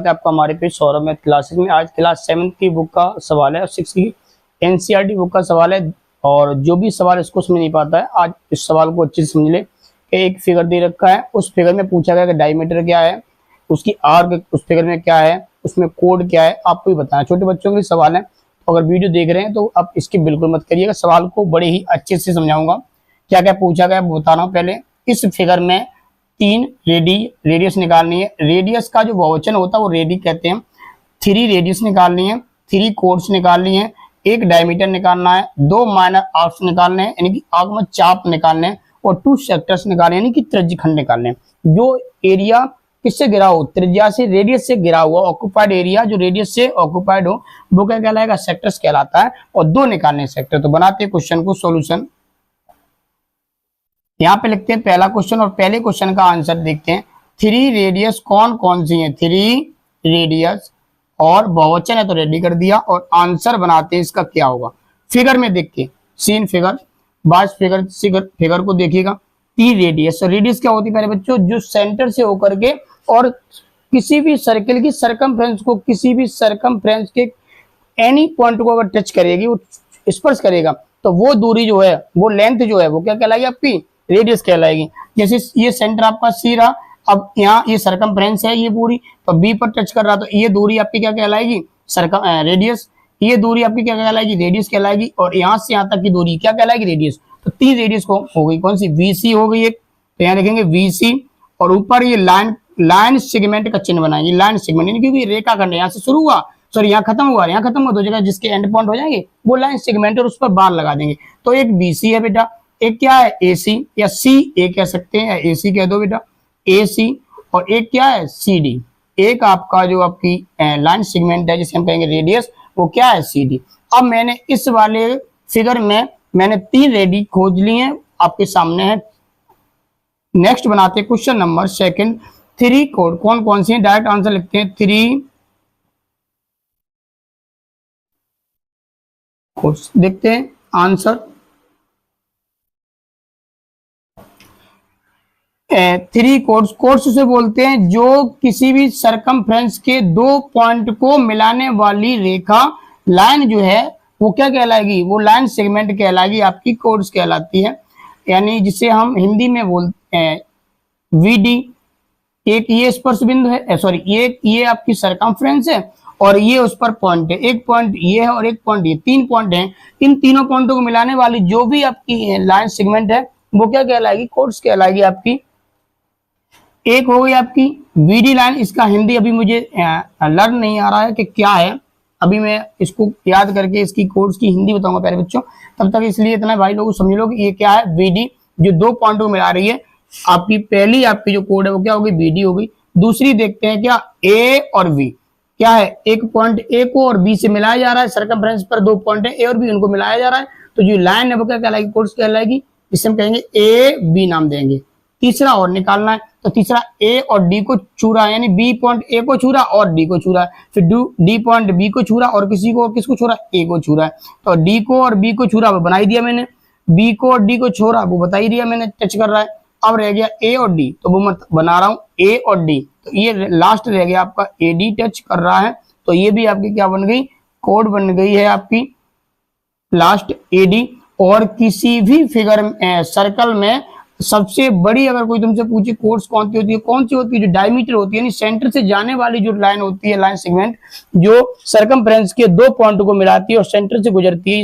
स्वागत है आपका हमारे पे सौरभ मैथ क्लासेस में। आज क्लास 7 की बुक का सवाल है और 6 की एनसीईआरटी बुक का सवाल है। और जो भी सवाल इसको समझ नहीं पाता है, आज इस सवाल को अच्छे से समझ ले कि एक फिगर दे रखा है, उस फिगर में पूछा गया कि डायमीटर क्या है, उसकी आर्क उस फिगर में क्या है, उसमें कोड क्या है, आपको ही बताना। छोटे बच्चों के लिए सवाल है, तो अगर वीडियो देख रहे हैं तो आप इसकी बिल्कुल मत करिएगा। सवाल को बड़े ही अच्छे से समझाऊंगा। क्या क्या पूछा गया बता रहा हूँ। पहले इस फिगर में 3 रेडियस निकालनी है। रेडियस का जो बहुवचन होता है वो रेडी कहते हैं। 3 रेडियस निकालनी है, 3 कोड्स निकालनी है, 1 डायमीटर निकालना है, 2 माइनर आर्क्स निकालने हैं यानी कि आर्क में चाप निकालने हैं, और 2 सेक्टर्स निकालने यानी कि त्रिज्यखंड निकालने हैं। जो एरिया किससे गिरा हो, त्रिज्या से रेडियस से गिरा हुआ ऑक्युपाइड एरिया जो रेडियस से ऑक्युपाइड हो वो क्या कहलाएगा, सेक्टर्स कहलाता है। और 2 निकालने सेक्टर। तो बनाते हैं क्वेश्चन को सॉल्यूशन। यहाँ पे लिखते हैं पहला क्वेश्चन और पहले क्वेश्चन का आंसर देखते हैं। 3 रेडियस कौन कौन सी है, 3 रेडियस और बहुवचन है तो रेडी कर दिया। और आंसर बनाते हैं इसका क्या होगा। फिगर में देख के सीन फिगर बास फिगर को देखिएगा। 3 रेडियस, रेडियस क्या होती है पहले बच्चों, जो सेंटर से होकर के और किसी भी सर्कल की सरकमफ्रेंस को, किसी भी सरकमफ्रेंस के एनी पॉइंट को अगर टच करेगी, वो स्पर्श करेगा, तो वो दूरी जो है, वो लेंथ जो है, वो क्या कहलाएगी आपकी, रेडियस कहलाएगी। जैसे ये सेंटर आपका सी रहा, अब यहाँ ये सरकमफ्रेंस है ये पूरी, तो बी पर टच कर रहा, तो ये दूरी आपकी क्या कहलाएगी, रेडियस। ये दूरी आपकी क्या कहलाएगी, रेडियस कहलाएगी। और यहाँ से यहाँ तक की दूरी क्या कहलाएगी, रेडियस। तो 3 रेडियस को हो गई कौन सी, वीसी हो गई एक, तो यहाँ लिखेंगे वीसी। और ऊपर ये लाइन सेगमेंट का चिन्ह बनाएंगे, लाइन सेगमेंट यानी क्योंकि रेखा खंड यहाँ से शुरू हुआ, सॉरी यहाँ खत्म हुआ, यहाँ खत्म हुआ, 2 जगह जिसके एंड पॉइंट हो जाएंगे वो लाइन सेगमेंट और उस पर बार लगा देंगे। तो एक बीसी है बेटा, एक क्या है एसी या सी ए कह सकते हैं, एसी कह दो बेटा, एसी। और एक क्या है सीडी। एक आपका जो आपकी लाइन सेगमेंट है जिसे हम कहेंगे रेडियस, वो क्या है सीडी। अब मैंने इस वाले फिगर में मैंने 3 रेडी खोज लिए हैं, आपके सामने है। नेक्स्ट बनाते हैं क्वेश्चन नंबर 2। 3 कोड कौन कौन सी हैं, डायरेक्ट आंसर लिखते हैं। 3 कोड्स देखते हैं आंसर। 3 कोड्स से बोलते हैं जो किसी भी सरकमफ्रेंस के 2 पॉइंट को मिलाने वाली रेखा, लाइन जो है वो क्या कहलाएगी, वो लाइन सेगमेंट कहलाएगी, आपकी कोड्स कहलाती है। यानी जिसे हम हिंदी में बोलते हैं वीडी। एक ये स्पर्श बिंदु है, सॉरी ये आपकी सरकमफ्रेंस है और ये उस पर पॉइंट है। एक पॉइंट ये है और एक पॉइंट ये, 3 पॉइंट हैं। इन तीनों पॉइंटों को मिलाने वाली जो भी आपकी लाइन सेगमेंट है वो क्या कहलाएगी, कोड्स कहलाएगी आपकी। एक हो गई आपकी वीडी लाइन, इसका हिंदी अभी मुझे लर्न नहीं आ रहा है कि क्या है, अभी मैं इसको याद करके इसकी कोड्स की हिंदी बताऊंगा पहले बच्चों, तब तक इसलिए इतना भाई लोग समझ लो कि ये क्या है, वीडी जो 2 पॉइंट को मिला रही है। आपकी पहली आपकी जो कोड है वो क्या होगी, वीडी होगी। दूसरी देखते हैं क्या, ए और वी क्या है, एक पॉइंट ए को और बी से मिलाया जा रहा है, सरकमफ्रेंस पर 2 पॉइंट है ए और बी, उनको मिलाया जा रहा है, तो जो लाइन है वो क्या कहलाएगी, कोड्स कहलाएगी, जिसे हम कहेंगे ए बी नाम देंगे। तीसरा और निकालना है, तो तीसरा ए और डी को छूरा, यानी बी पॉइंट ए को छूरा और डी को छूरा, फिर डी पॉइंट बी को छूरा और किसको छूरा, ए को छूरा है। तो डी को और बी को छूरा वो बना ही दिया मैंने, बी को और डी को छोड़ा वो बता ही दिया मैंने, टच कर रहा है। अब रह गया ए और डी, तो वो मैं बना रहा हूँ ए और डी, तो ये लास्ट रह गया आपका ए डी टच कर रहा है, तो ये भी आपकी क्या बन गई, कोड बन गई है आपकी लास्ट ए डी। और किसी भी फिगर सर्कल में सबसे बड़ी अगर कोई तुमसे पूछे कोड्स कौन सी होती है, जो डायमीटर होती है, यानी सेंटर से जाने वाली जो लाइन होती है, लाइन सेगमेंट जो सरकमफ्रेंस के 2 पॉइंट को मिलाती है और सेंटर से गुजरती है।